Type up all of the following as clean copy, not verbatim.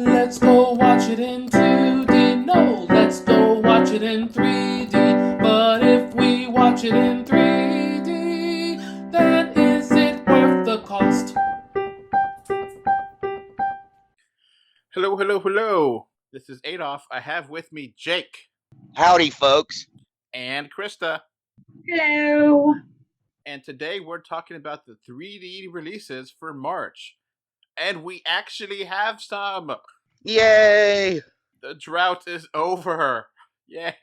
Let's go watch it in 2D. No, let's go watch it in 3D. But if we watch it in 3D, then is it worth the cost? Hello, hello, hello. This is Adolf. I have with me Jake. Howdy, folks. And Krista. Hello. And today we're talking about the 3D releases for March. And we actually have some. Yay! The drought is over. Yay.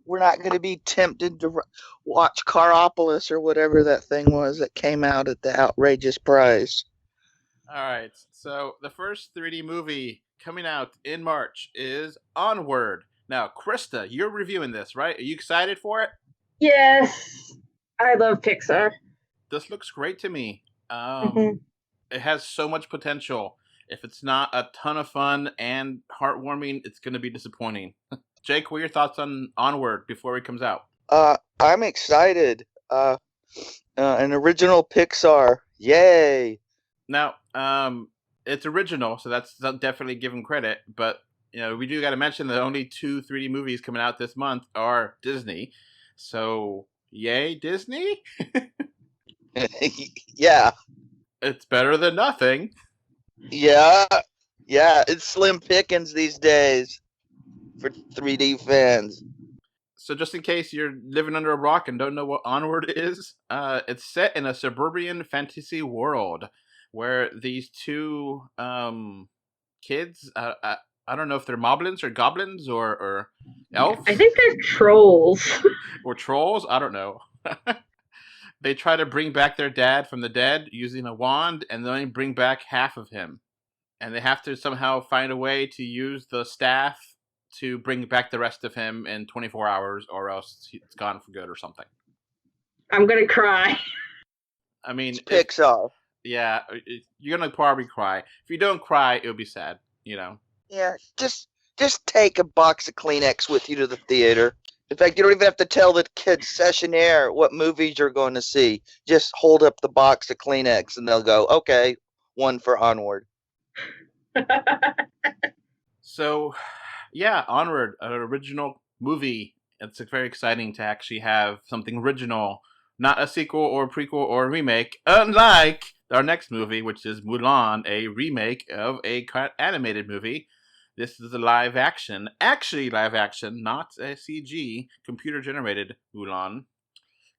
We're not going to be tempted to watch Caropolis or whatever that thing was that came out at the outrageous price. Alright, so the first 3D movie coming out in March is Onward. Now, Krista, you're reviewing this, right? Are you excited for it? Yes. I love Pixar. This looks great to me. Mhm. It has so much potential. If it's not a ton of fun and heartwarming, it's going to be disappointing. Jake, what are your thoughts on Onward before it comes out? I'm excited. An original Pixar. Yay! Now, it's original, so that's definitely give them credit. But we do got to mention that only 2 3D movies coming out this month are Disney. So, yay, Disney! Yeah. It's better than nothing. Yeah. It's slim pickings these days for 3D fans. So just in case you're living under a rock and don't know what Onward is, it's set in a suburban fantasy world where these 2 kids, I don't know if they're moblins or goblins or elves. I think they're trolls. Or trolls, I don't know. They try to bring back their dad from the dead using a wand, and they only bring back half of him. And they have to somehow find a way to use the staff to bring back the rest of him in 24 hours, or else it's gone for good or something. I'm going to cry. I mean, It's Pixar. Yeah, you're going to probably cry. If you don't cry, it'll be sad, Yeah, just take a box of Kleenex with you to the theater. In fact, you don't even have to tell the concessionaire what movies you're going to see. Just hold up the box of Kleenex and they'll go, okay, one for Onward. So, yeah, Onward, an original movie. It's very exciting to actually have something original, not a sequel or a prequel or a remake, unlike our next movie, which is Mulan, a remake of a animated movie. This is a live action, not a CG, computer-generated Mulan,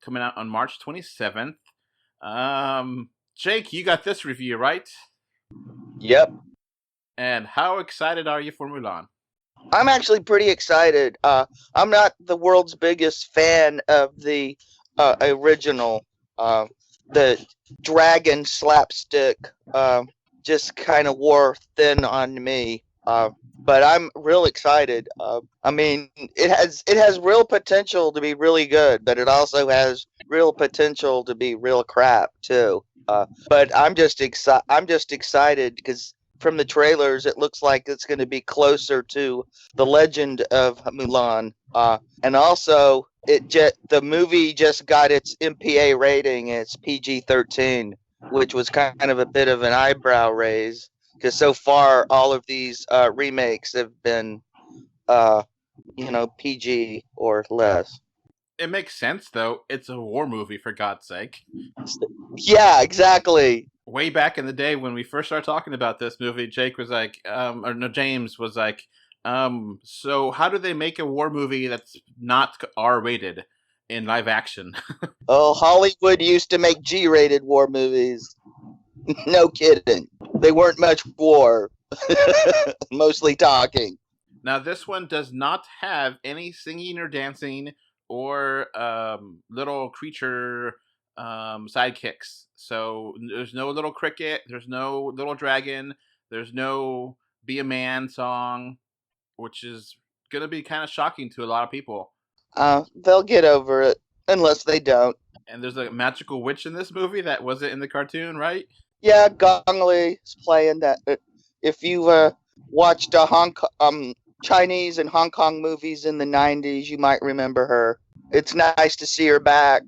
coming out on March 27th. Jake, you got this review, right? Yep. And how excited are you for Mulan? I'm actually pretty excited. I'm not the world's biggest fan of the original. The dragon slapstick just kind of wore thin on me. But I'm real excited. I mean, it has real potential to be really good, but it also has real potential to be real crap too. But I'm just excited because from the trailers, it looks like it's going to be closer to the legend of Mulan. And also, the movie just got its MPA rating. It's PG-13, which was kind of a bit of an eyebrow raise. Because so far, all of these remakes have been, PG or less. It makes sense, though. It's a war movie, for God's sake. Yeah, exactly. Way back in the day when we first started talking about this movie, James was like, so how do they make a war movie that's not R-rated in live action? Oh, Hollywood used to make G-rated war movies. No kidding. They weren't much war. Mostly talking. Now, this one does not have any singing or dancing or little creature sidekicks. So there's no little cricket, there's no little dragon, there's no Be a Man song, which is going to be kind of shocking to a lot of people. They'll get over it, unless they don't. And there's a magical witch in this movie that wasn't in the cartoon, right? Yeah, Gong Li is playing that. If you've watched Chinese and Hong Kong movies in the 90s. You might remember her. It's nice to see her back.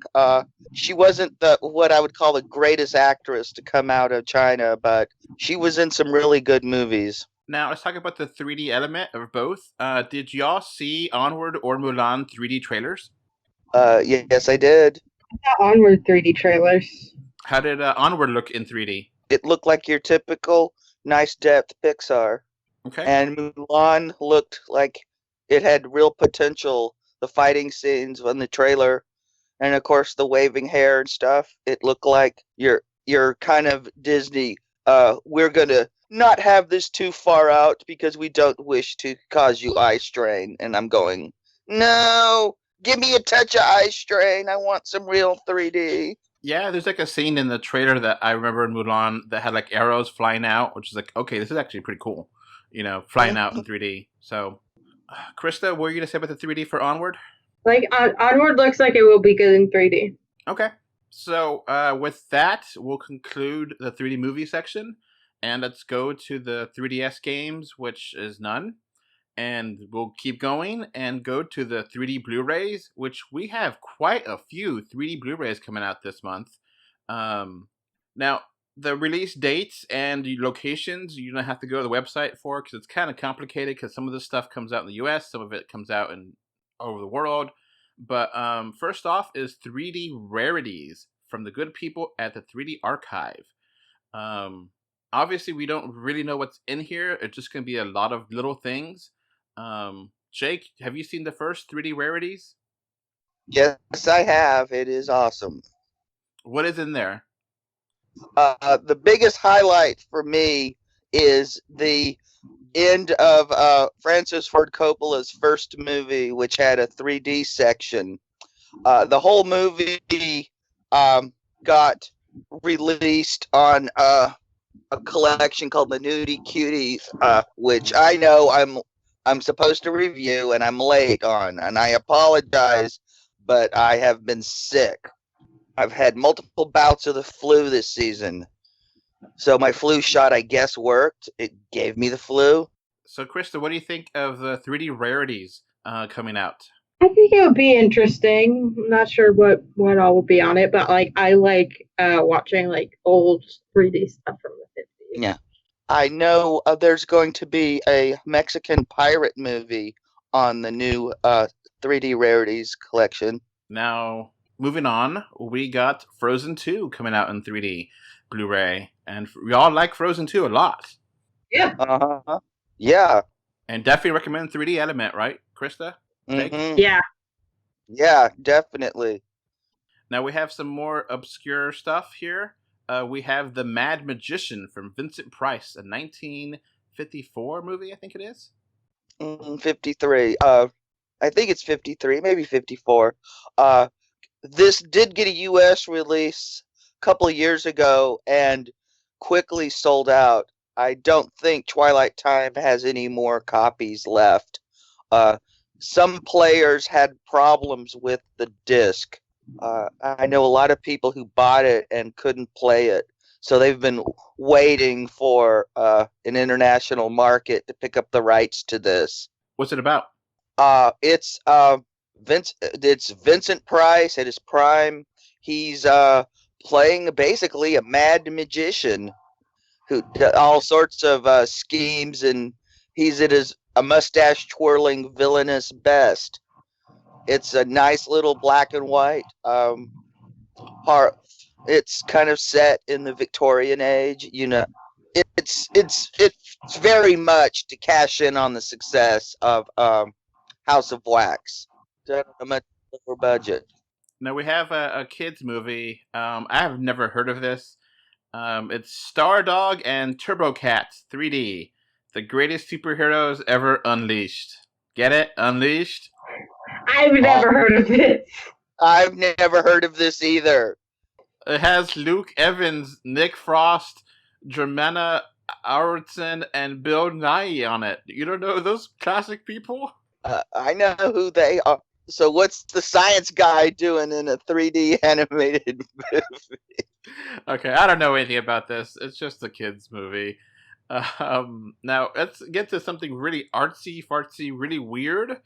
She wasn't what I would call the greatest actress to come out of China, but she was in some really good movies. Now, let's talk about the 3D element of both. Did y'all see Onward or Mulan 3D trailers? Yes, I did. Onward 3D trailers. How did Onward look in 3D? It looked like your typical nice depth Pixar. Okay. And Mulan looked like it had real potential. The fighting scenes on the trailer, and of course the waving hair and stuff. It looked like you're kind of Disney. We're gonna not have this too far out because we don't wish to cause you eye strain. And I'm going, no, give me a touch of eye strain. I want some real 3D. Yeah, there's like a scene in the trailer that I remember in Mulan that had like arrows flying out, which is like, okay, this is actually pretty cool. Flying out in 3D. So, Krista, what were you going to say about the 3D for Onward? Like, Onward looks like it will be good in 3D. Okay. So, with that, we'll conclude the 3D movie section. And let's go to the 3DS games, which is none. And we'll keep going and go to the 3D Blu-rays, which we have quite a few 3D Blu-rays coming out this month. Now, the release dates and locations, you don't have to go to the website for because it's kind of complicated because some of this stuff comes out in the US, some of it comes out all over the world. But first off is 3D Rarities from the good people at the 3D Archive. Obviously, we don't really know what's in here. It's just going to be a lot of little things. Jake, have you seen the first 3D Rarities? Yes, I have. It is awesome. What is in there? The biggest highlight for me is the end of Francis Ford Coppola's first movie, which had a 3D section. The whole movie got released on a collection called the Nudie Cuties, which I know I'm supposed to review and I'm late on, and I apologize, but I have been sick. I've had multiple bouts of the flu this season. So my flu shot, I guess, worked. It gave me the flu. So, Krista, what do you think of the 3D Rarities coming out? I think it would be interesting. I'm not sure what all will be on it, but I like watching old 3D stuff from the 50s. Yeah. I know there's going to be a Mexican pirate movie on the new 3D Rarities collection. Now, moving on, we got Frozen 2 coming out in 3D Blu-ray, and we all like Frozen 2 a lot. Yeah. Uh-huh. Yeah. And definitely recommend 3D Element, right, Krista? Mm-hmm. Yeah. Yeah, definitely. Now we have some more obscure stuff here. We have The Mad Magician from Vincent Price, a 1954 movie, I think it is. 53. I think it's 53, maybe 54. This did get a U.S. release a couple of years ago and quickly sold out. I don't think Twilight Time has any more copies left. Some players had problems with the disc. I know a lot of people who bought it and couldn't play it. So they've been waiting for an international market to pick up the rights to this. What's it about? It's Vincent Price at his prime. He's playing basically a mad magician who does all sorts of schemes, and he's at a mustache twirling villainous best. It's a nice little black and white. It's kind of set in the Victorian age. It's very much to cash in on the success of House of Wax. Done on a much lower budget. Now we have a kids movie. I have never heard of this. It's Stardog and TurboCats 3D, the greatest superheroes ever unleashed. Get it? Unleashed? I've never heard of it. I've never heard of this either. It has Luke Evans, Nick Frost, Germana Arvidsson, and Bill Nye on it. You don't know those classic people? I know who they are. So what's the science guy doing in a 3D animated movie? Okay, I don't know anything about this. It's just a kids movie. Now let's get to something really artsy, fartsy, really weird.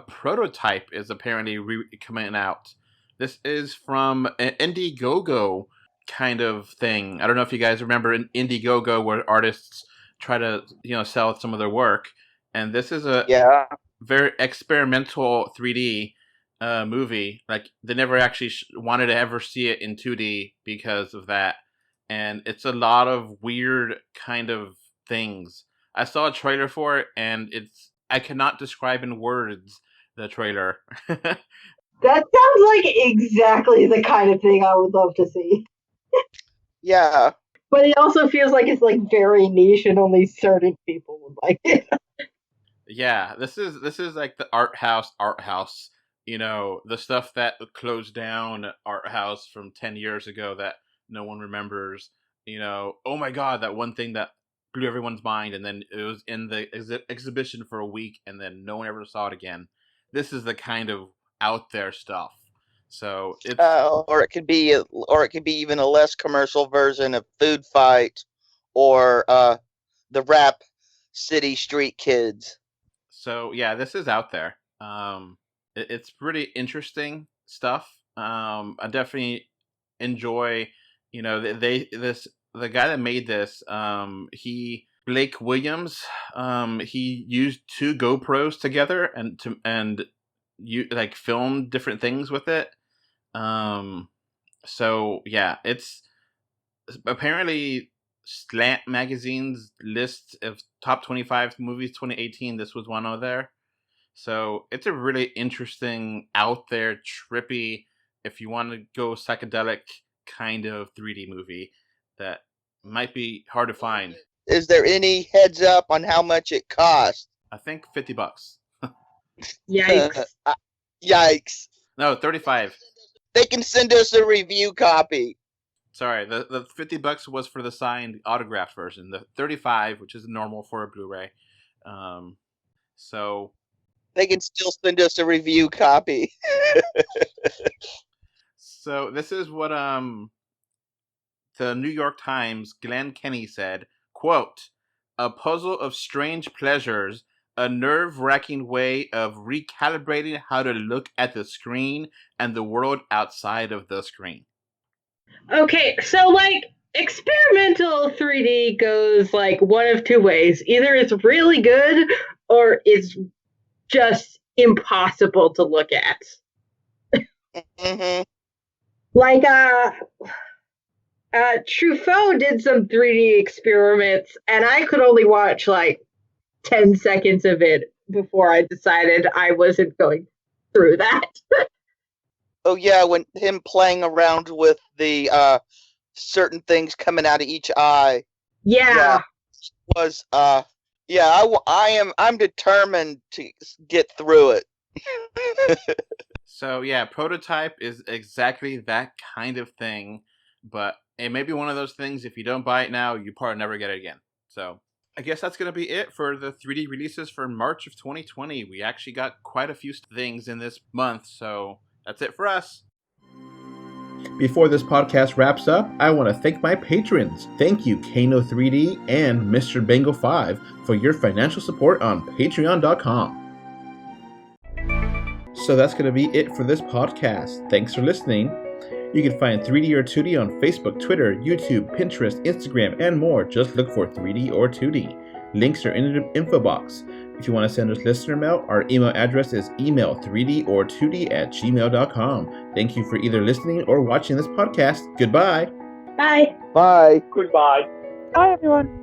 Prototype is apparently coming out. This is from an Indiegogo kind of thing. I don't know if you guys remember an Indiegogo where artists try to sell some of their work, and this is a very experimental 3D movie. Like they never actually wanted to ever see it in 2D because of that, and it's a lot of weird kind of things. I saw a trailer for it, and I cannot describe in words the trailer. That sounds like exactly the kind of thing I would love to see. Yeah. But it also feels like it's like very niche and only certain people would like it. Yeah, this is like the art house. The stuff that closed down art house from 10 years ago that no one remembers. Oh my god, that one thing that blew everyone's mind, and then it was in the exhibition for a week, and then no one ever saw it again. This is the kind of out there stuff. So it's or it could be even a less commercial version of Food Fight, or the Rap City Street Kids. So yeah, this is out there. It's pretty interesting stuff. I definitely enjoy. The guy that made this, Blake Williams, he used 2 GoPros together and you like filmed different things with it. So yeah, it's apparently Slant Magazine's list of top 25 movies 2018. This was one of there. So it's a really interesting, out there, trippy, if you want to go psychedelic kind of 3D movie that might be hard to find. Is there any heads up on how much it cost? I think $50. Yikes. Yikes. No, 35. They can send us a review copy. Sorry, the $50 was for the signed autographed version. The 35, which is normal for a Blu-ray. So they can still send us a review copy. So this is what the New York Times, Glenn Kenny said, quote, "A puzzle of strange pleasures, a nerve-wracking way of recalibrating how to look at the screen and the world outside of the screen." Okay, so like experimental 3D goes like one of 2 ways. Either it's really good or it's just impossible to look at. Mm-hmm. Like Truffaut did some 3D experiments, and I could only watch like 10 seconds of it before I decided I wasn't going through that. Oh yeah, when him playing around with the certain things coming out of each eye. Yeah. Was I'm determined to get through it. So yeah, Prototype is exactly that kind of thing, but it may be one of those things, if you don't buy it now, you probably never get it again. So I guess that's going to be it for the 3D releases for March of 2020. We actually got quite a few things in this month, so that's it for us. Before this podcast wraps up, I want to thank my patrons. Thank you, Kano3D and Mr. Bengal 5 for your financial support on patreon.com. So that's going to be it for this podcast. Thanks for listening. You can find 3D or 2D on Facebook, Twitter, YouTube, Pinterest, Instagram, and more. Just look for 3D or 2D. Links are in the info box. If you want to send us listener mail, our email address is email3dortwo@gmail.com. Thank you for either listening or watching this podcast. Goodbye. Bye. Bye. Goodbye. Bye, everyone.